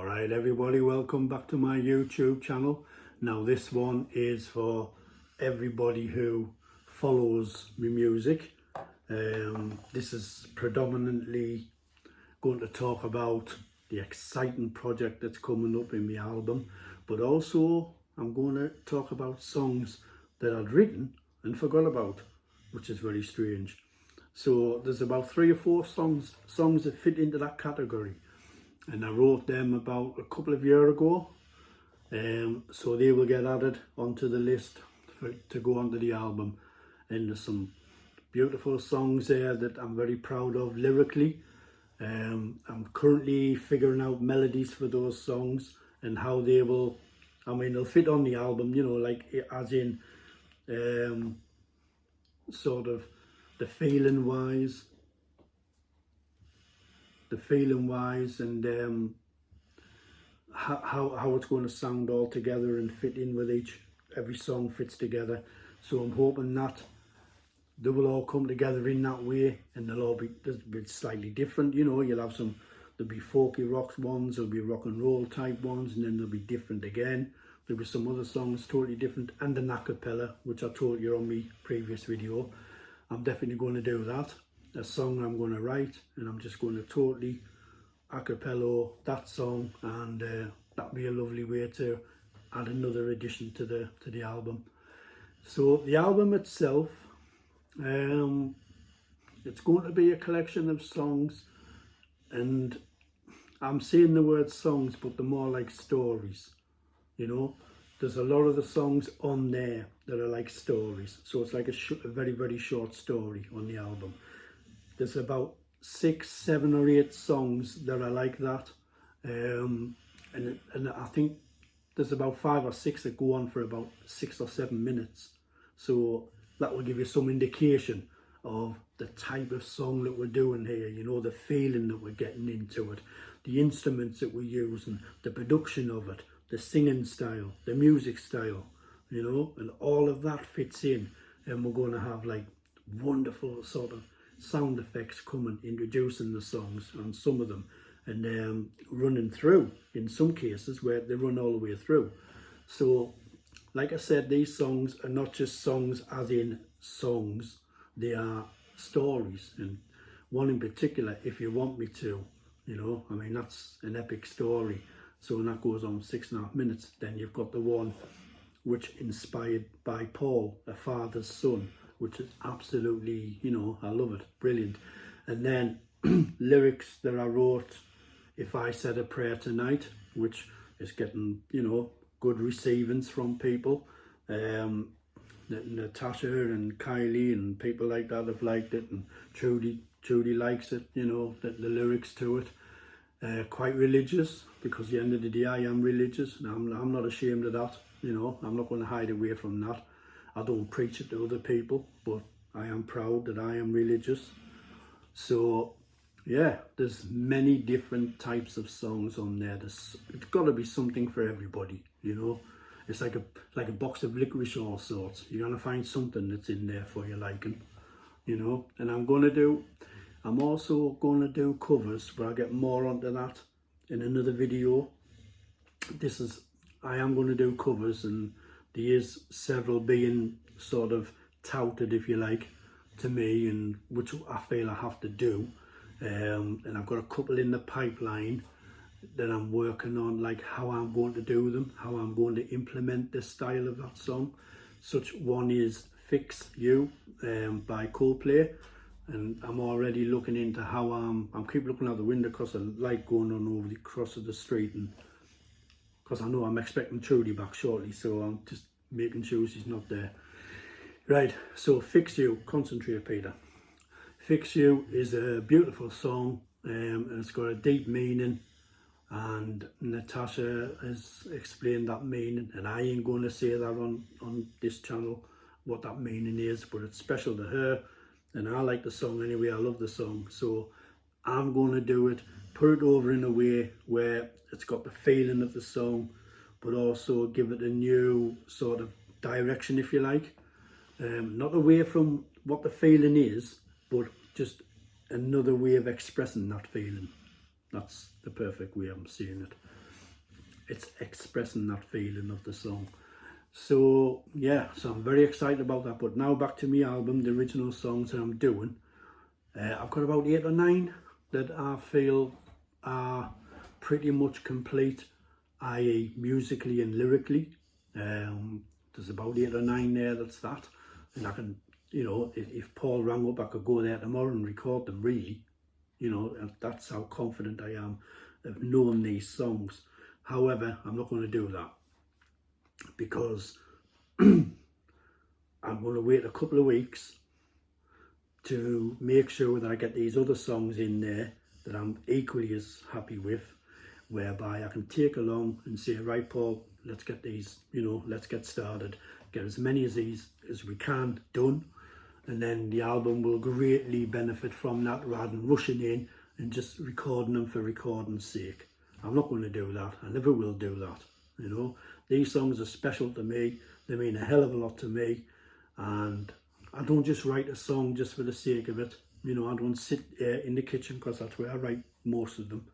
Alright everybody, welcome back to my YouTube channel. Now this one is for everybody who follows my music. This is predominantly going to talk about the exciting project that's coming up in my album, but also I'm going to talk about songs that I'd written and forgot about, which is very strange. So there's about 3 or 4 songs that fit into that category, and I wrote them about a couple of years ago, so they will get added onto the list to go onto the album. And there's some beautiful songs there that I'm very proud of lyrically. I'm currently figuring out melodies for those songs and how they will, they'll fit on the album, you know, like as in sort of the feeling wise and how it's going to sound all together and fit in with every song fits together. So I'm hoping that they will all come together in that way, and they'll all be slightly different. You know, there'll be folky rock ones, there'll be rock and roll type ones, and then they'll be different again. There'll be some other songs totally different, and an a cappella, which I told you on my previous video. I'm definitely going to do that. A song I'm going to write, and I'm just going to totally a cappella that song, and that'll be a lovely way to add another addition to the album. So the album itself, it's going to be a collection of songs, and I'm saying the word songs, but they're more like stories. You know, there's a lot of the songs on there that are like stories, so it's like a very, very short story on the album. There's about 6, 7 or 8 songs that are like that, and I think there's about 5 or 6 that go on for about 6 or 7 minutes. So that will give you some indication of the type of song that we're doing here, you know, the feeling that we're getting into it, the instruments that we're using, the production of it, the singing style, the music style, you know, and all of that fits in. And we're going to have like wonderful sort of sound effects coming, introducing the songs on some of them, and running through in some cases where they run all the way through. So like I said, these songs are not just songs as in songs, they are stories. And one in particular, If You Want Me To, you know, that's an epic story. So when that goes on 6.5 minutes, then you've got the one which inspired by Paul, a father's son, which is absolutely, you know, I love it, brilliant. And then lyrics that I wrote, If I Said a Prayer Tonight, which is getting, you know, good receivings from people. Natasha and Kylie and people like that have liked it, and Trudy likes it, you know, the lyrics to it. Quite religious, because at the end of the day I am religious, and I'm not ashamed of that, you know, I'm not going to hide away from that. I don't preach it to other people, but I am proud that I am religious. So yeah, there's many different types of songs on there. It's got to be something for everybody, you know. It's like a box of licorice, all sorts. You're gonna find something that's in there for your liking, you know. And I'm also gonna do covers, but I'll get more onto that in another video. I am gonna do covers, and there is several being sort of touted, if you like, to me, and which I feel I have to do. And I've got a couple in the pipeline that I'm working on, like how I'm going to do them, how I'm going to implement the style of that song. Such one is Fix You by Coldplay, and I'm already looking into how I'm keep looking out the window because of the light going on over the cross of the street, and because I know I'm expecting Trudy back shortly, so I'm just making sure she's not there. Right, so Fix You, concentrate Peter. Fix You is a beautiful song, and it's got a deep meaning, and Natasha has explained that meaning, and I ain't going to say that on this channel what that meaning is, but it's special to her, and I like the song anyway. I love the song, so I'm going to do it, put it over in a way where it's got the feeling of the song, but also give it a new sort of direction, if you like. Not away from what the feeling is, but just another way of expressing that feeling. That's the perfect way I'm seeing it. it's expressing that feeling of the song. So yeah, so I'm very excited about that. But now back to my album, the original songs that I'm doing. I've got about 8 or 9 that I feel are pretty much complete, i.e. musically and lyrically. There's about 8 or 9 there, that's that. And I can, you know, if Paul rang up, I could go there tomorrow and record them, really. You know, and that's how confident I am of knowing these songs. However, I'm not going to do that because I'm going to wait a couple of weeks to make sure that I get these other songs in there that I'm equally as happy with, whereby I can take along and say, right, Paul, let's get these, you know, let's get started, get as many of these as we can done, and then the album will greatly benefit from that rather than rushing in and just recording them for recording's sake. I'm not going to do that. I never will do that. You know, these songs are special to me. They mean a hell of a lot to me, and I don't just write a song just for the sake of it. You know, I don't sit in the kitchen, because that's where I write most of them.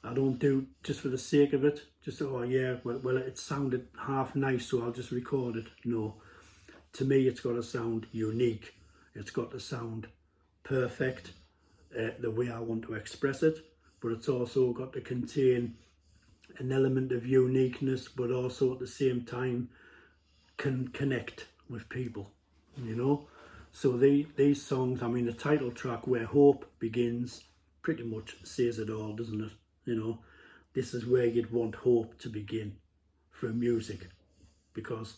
I don't do just for the sake of it. Just, oh yeah, well it sounded half nice, so I'll just record it. No, to me it's got to sound unique. It's got to sound perfect, the way I want to express it. But it's also got to contain an element of uniqueness, but also at the same time can connect with people, you know. So these songs, I mean, the title track, Where Hope Begins, pretty much says it all, doesn't it? You know, this is where you'd want hope to begin for music, because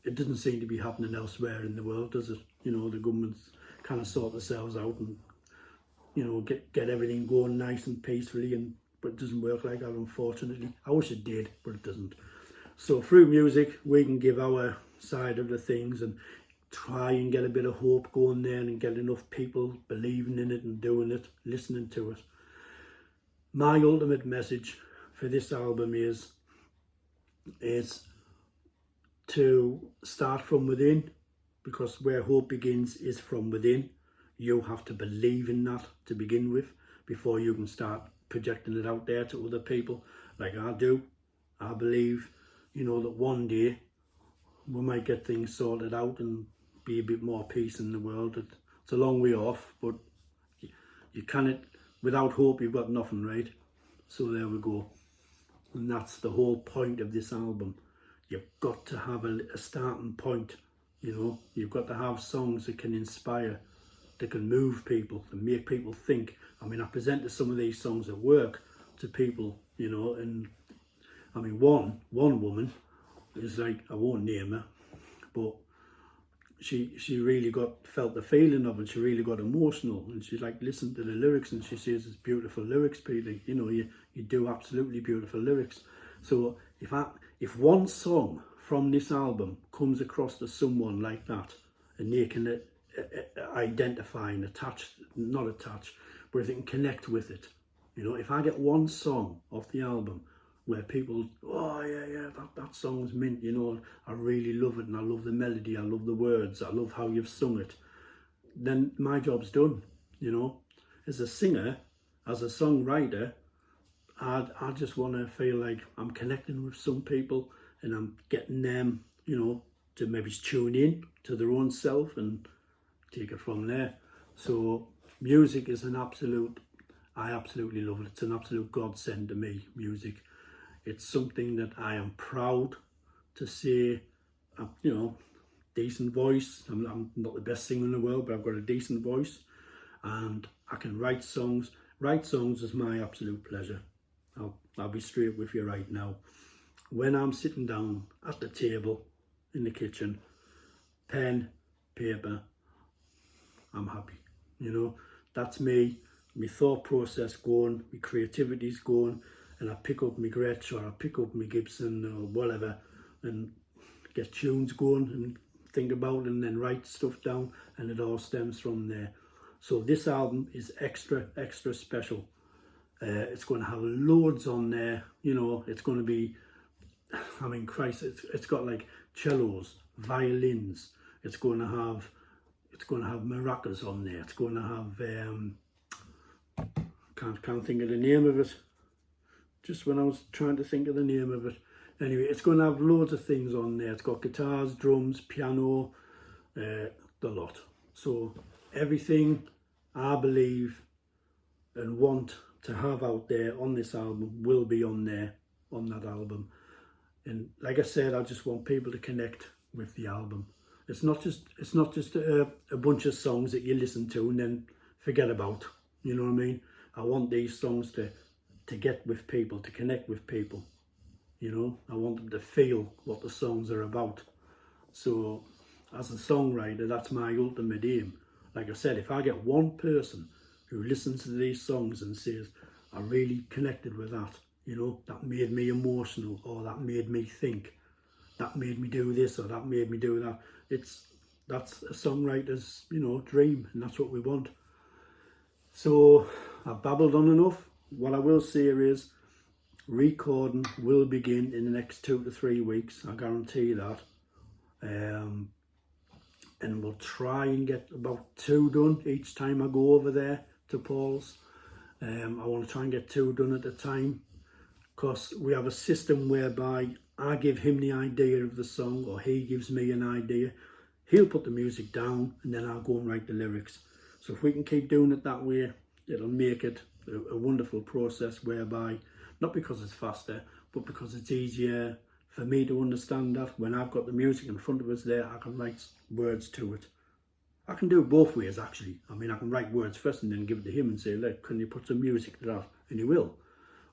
it doesn't seem to be happening elsewhere in the world, does it? You know, the governments kind of sort themselves out and, you know, get everything going nice and peacefully, but it doesn't work like that, unfortunately. I wish it did, but it doesn't. So through music, we can give our side of the things and try and get a bit of hope going there and get enough people believing in it and doing it, listening to it. My ultimate message for this album is to start from within, because where hope begins is from within. You have to believe in that to begin with before you can start projecting it out there to other people like I do. I believe, you know, that one day we might get things sorted out and be a bit more peace in the world. It's a long way off, but you can't, without hope you've got nothing, right? So there we go. And that's the whole point of this album. You've got to have a starting point, you know. You've got to have songs that can inspire, that can move people, and make people think. I mean, I presented some of these songs at work to people, you know, and I mean, one woman is like, I won't name her, but she really felt the feeling of it. She really got emotional, and she like listened to the lyrics, and she says it's beautiful lyrics, Peter. You know, you do absolutely beautiful lyrics. So if one song from this album comes across to someone like that, and they can identify and not attach, but if they can connect with it, you know, if I get one song off the album where people, oh yeah, that song's mint, you know, I really love it, and I love the melody, I love the words, I love how you've sung it, then my job's done, you know. As a singer, as a songwriter, I just want to feel like I'm connecting with some people, and I'm getting them, you know, to maybe tune in to their own self and take it from there. So music is I absolutely love it. It's an absolute godsend to me, music. It's something that I am proud to say, you know, decent voice. I'm not the best singer in the world, but I've got a decent voice, and I can write songs. Write songs is my absolute pleasure. I'll be straight with you right now. When I'm sitting down at the table in the kitchen, pen, paper, I'm happy. You know, that's me. My thought process going, my creativity's going, and I pick up my Gretsch or I pick up my Gibson or whatever and get tunes going and think about it and then write stuff down, and it all stems from there. So this album is extra special. It's going to have loads on there, you know. It's going to be, I mean, Christ, it's got like cellos, violins. It's going to have maracas on there. It's going to have can't think of the name of it. just when I was trying to think of the name of it. Anyway, it's going to have loads of things on there. It's got guitars, drums, piano, the lot. So everything I believe and want to have out there on this album will be on there, on that album. And like I said, I just want people to connect with the album. It's not just a bunch of songs that you listen to and then forget about. You know what I mean? I want these songs to get with people, to connect with people. You know, I want them to feel what the songs are about. So as a songwriter, that's my ultimate aim. Like I said, if I get one person who listens to these songs and says, I really connected with that, you know, that made me emotional, or that made me think, that made me do this, or that made me do that. That's a songwriter's, you know, dream, and that's what we want. So I've babbled on enough. What I will say is recording will begin in the next 2 to 3 weeks. I guarantee that. And we'll try and get about 2 done each time I go over there to Paul's. I want to try and get 2 done at a time, because we have a system whereby I give him the idea of the song, or he gives me an idea. He'll put the music down and then I'll go and write the lyrics. So if we can keep doing it that way, it'll make it a wonderful process, whereby, not because it's faster, but because it's easier for me to understand that when I've got the music in front of us there, I can write words to it. I can do it both ways, actually. I mean, I can write words first and then give it to him and say, look, can you put some music to that? And he will.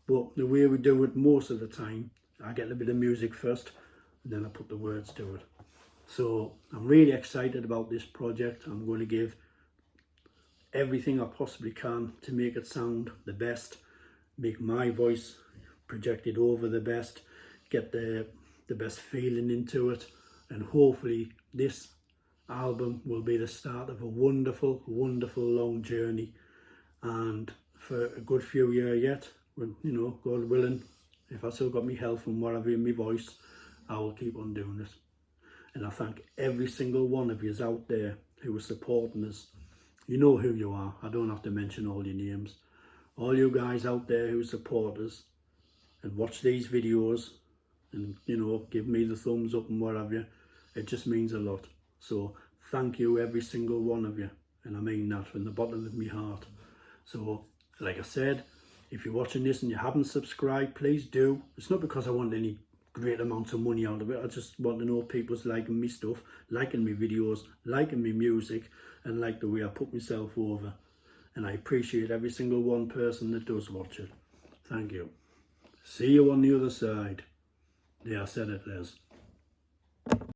But the way we do it most of the time, I get a bit of music first and then I put the words to it. So I'm really excited about this project. I'm going to give everything I possibly can to make it sound the best, make my voice projected over the best, get the best feeling into it, and hopefully this album will be the start of a wonderful, wonderful long journey. And for a good few years yet, when, you know, God willing, if I still got my health and whatever in my voice, I will keep on doing it. And I thank every single one of you out there who are supporting us. You know who you are. I don't have to mention all your names. All you guys out there who support us and watch these videos and, you know, give me the thumbs up and whatever, it just means a lot. So thank you, every single one of you. And I mean that from the bottom of my heart. So, like I said, if you're watching this and you haven't subscribed, please do. It's not because I want any great amounts of money out of it. I just want to know people's liking me stuff, liking me videos, liking me music, and like the way I put myself over. And I appreciate every single one person that does watch it. Thank you. See you on the other side. Yeah, I said it, Les.